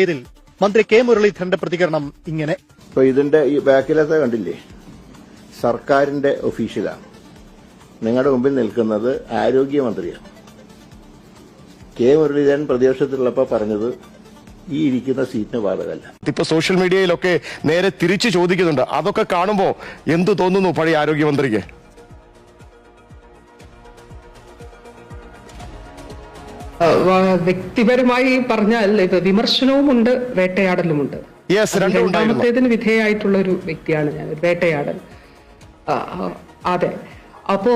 ഇതിൽ മന്ത്രി കെ മുരളീധരന്റെ പ്രതികരണം ഇങ്ങനെ. ഇപ്പൊ ഇതിന്റെ ഈ ബാക്കിലത്തെ കണ്ടില്ലേ, സർക്കാരിന്റെ ഒഫീഷ്യലാണ്. നിങ്ങളുടെ മുമ്പിൽ നിൽക്കുന്നത് ആരോഗ്യമന്ത്രിയാണ്. കെ മുരളീധരൻ പ്രതിപക്ഷത്തിലുള്ളപ്പോൾ പറഞ്ഞത് ഈ ഇരിക്കുന്ന സീറ്റിന് ബാധകമല്ല. ഇപ്പൊ സോഷ്യൽ മീഡിയയിലൊക്കെ നേരെ തിരിച്ചു ചോദിക്കുന്നുണ്ട്. അതൊക്കെ കാണുമ്പോ എന്തു തോന്നുന്നു പഴയ ആരോഗ്യമന്ത്രിക്ക്? വ്യക്തിപരമായി പറഞ്ഞാൽ ഇപ്പൊ വിമർശനവുമുണ്ട്, വേട്ടയാടലുമുണ്ട്. രണ്ടാമത്തേതിന് വിധേയമായിട്ടുള്ള ഒരു വ്യക്തിയാണ് ഞാൻ, വേട്ടയാടൽ. അതെ. അപ്പോ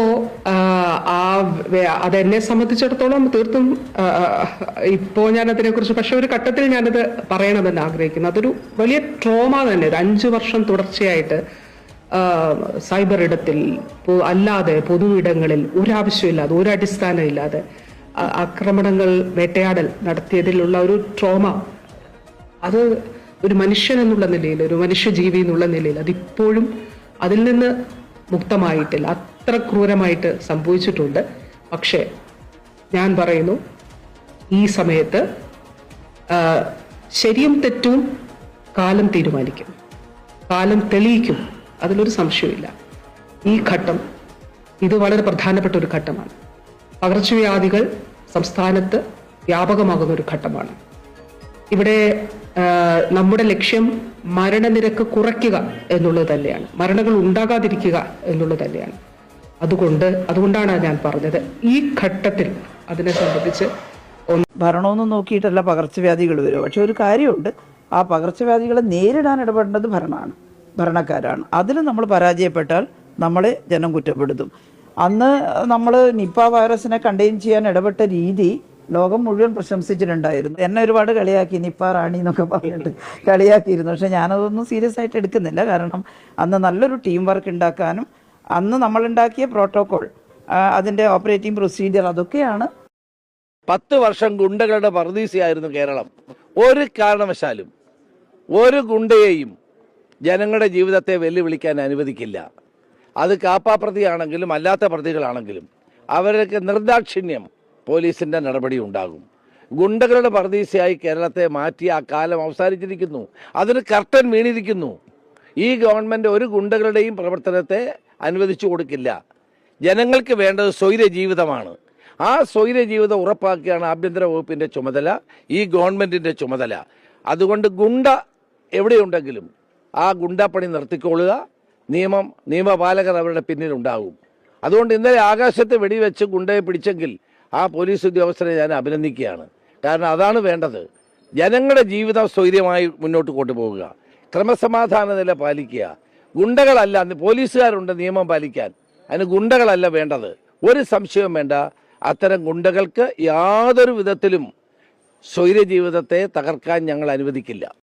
അതെന്നെ സംബന്ധിച്ചിടത്തോളം തീർത്തും ഇപ്പോ ഞാൻ അതിനെക്കുറിച്ച് പക്ഷെ ഒരു ഘട്ടത്തിൽ ഞാനത് പറയണമെന്ന് ആഗ്രഹിക്കുന്നു. അതൊരു വലിയ ട്രോമ തന്നെ. 5 വർഷം തുടർച്ചയായിട്ട് സൈബർ ഇടത്തിൽ അല്ലാതെ പൊതുവിടങ്ങളിൽ ഒരാവശ്യമില്ലാതെ ഒരടിസ്ഥാനം ഇല്ലാതെ ആക്രമണങ്ങൾ, വേട്ടയാടൽ നടത്തിയതിലുള്ള ഒരു ട്രോമ, അത് ഒരു മനുഷ്യൻ എന്നുള്ള നിലയിൽ, ഒരു മനുഷ്യജീവി എന്നുള്ള നിലയിൽ അതിപ്പോഴും അതിൽ നിന്ന് മുക്തമായിട്ടില്ല. അത്ര ക്രൂരമായിട്ട് സംഭവിച്ചിട്ടുണ്ട്. പക്ഷേ ഞാൻ പറയുന്നു, ഈ സമയത്ത് ശരിയും തെറ്റും കാലം തീരുമാനിക്കും, കാലം തെളിയിക്കും, അതിലൊരു സംശയമില്ല. ഈ ഘട്ടം ഇത് വളരെ പ്രധാനപ്പെട്ട ഒരു ഘട്ടമാണ്. പകർച്ചവ്യാധികൾ സംസ്ഥാനത്ത് വ്യാപകമാകുന്ന ഒരു ഘട്ടമാണ്. ഇവിടെ നമ്മുടെ ലക്ഷ്യം മരണനിരക്ക് എന്നുള്ളത് തന്നെയാണ്, മരണങ്ങൾ ഉണ്ടാകാതിരിക്കുക എന്നുള്ളത് തന്നെയാണ്. അതുകൊണ്ടാണ് ഞാൻ പറഞ്ഞത് ഈ ഘട്ടത്തിൽ അതിനെ സംബന്ധിച്ച് ഭരണമൊന്നും നോക്കിയിട്ടല്ല പകർച്ചവ്യാധികൾ വരും. പക്ഷെ ഒരു കാര്യമുണ്ട്, ആ പകർച്ചവ്യാധികളെ നേരിടാൻ ഇടപെടേണ്ടത് ഭരണക്കാരാണ്. അതിൽ നമ്മൾ പരാജയപ്പെട്ടാൽ നമ്മളെ ജനം കുറ്റപ്പെടുത്തും. അന്ന് നമ്മൾ നിപ്പ വൈറസിനെ കണ്ടെയ്ൻ ചെയ്യാൻ ഇടപെട്ട രീതി ലോകം മുഴുവൻ പ്രശംസിച്ചിട്ടുണ്ടായിരുന്നു. എന്നെ ഒരുപാട് കളിയാക്കി, നിപ്പ റാണി എന്നൊക്കെ പറഞ്ഞിട്ട് കളിയാക്കിയിരുന്നു. പക്ഷെ ഞാനതൊന്നും സീരിയസ് ആയിട്ട് എടുക്കുന്നില്ല. കാരണം അന്ന് നല്ലൊരു ടീം വർക്ക് ഉണ്ടാക്കാനും അന്ന് നമ്മളുണ്ടാക്കിയ പ്രോട്ടോകോൾ, അതിൻ്റെ ഓപ്പറേറ്റിംഗ് പ്രൊസീജിയർ, അതൊക്കെയാണ്. 10 വർഷം ഗുണ്ടകളുടെ പറുദീസയായിരുന്നു കേരളം. ഒരു കാരണവശാലും ഒരു ഗുണ്ടയെയും ജനങ്ങളുടെ ജീവിതത്തെ വെല്ലുവിളിക്കാൻ അനുവദിക്കില്ല. അത് കാപ്പാപ്രതിയാണെങ്കിലും അല്ലാത്ത പ്രതികളാണെങ്കിലും അവർക്ക് നിർദാക്ഷിണ്യം പോലീസിന്റെ നടപടി ഉണ്ടാകും. ഗുണ്ടകളുടെ പറുദീസയായി കേരളത്തെ മാറ്റി ആ കാലം അവസാനിച്ചിരിക്കുന്നു. അതിന് കർട്ടൻ വീണിരിക്കുന്നു. ഈ ഗവൺമെന്റ് ഒരു ഗുണ്ടകളുടെയും പ്രവർത്തനത്തെ അനുവദിച്ചു കൊടുക്കില്ല. ജനങ്ങൾക്ക് വേണ്ടത് സ്വൈര ജീവിതമാണ്. ആ സ്വൈര ജീവിതം ഉറപ്പാക്കിയാണ് ആഭ്യന്തര വകുപ്പിന്റെ ചുമതല, ഈ ഗവൺമെന്റിന്റെ ചുമതല. അതുകൊണ്ട് ഗുണ്ട എവിടെയുണ്ടെങ്കിലും ആ ഗുണ്ടപ്പണി നിർത്തിക്കൊള്ളുക. നിയമപാലകർ അവരുടെ പിന്നിലുണ്ടാകും. അതുകൊണ്ട് ഇന്നലെ ആകാശത്ത് വെടിവെച്ച് ഗുണ്ടയെ പിടിച്ചെങ്കിൽ ആ പോലീസ് ഉദ്യോഗസ്ഥരെ ഞാൻ അഭിനന്ദിക്കുകയാണ്. കാരണം അതാണ് വേണ്ടത്. ജനങ്ങളുടെ ജീവിതം സ്വൈര്യമായി മുന്നോട്ട് കൊണ്ടുപോകുക, ക്രമസമാധാന നില പാലിക്കുക. ഗുണ്ടകളല്ല, പോലീസുകാരുണ്ട് നിയമം പാലിക്കാൻ, അതിന് ഗുണ്ടകളല്ല വേണ്ടത്. ഒരു സംശയവും വേണ്ട, അത്തരം ഗുണ്ടകൾക്ക് യാതൊരു വിധത്തിലും സ്വൈര ജീവിതത്തെ തകർക്കാൻ ഞങ്ങൾ അനുവദിക്കില്ല.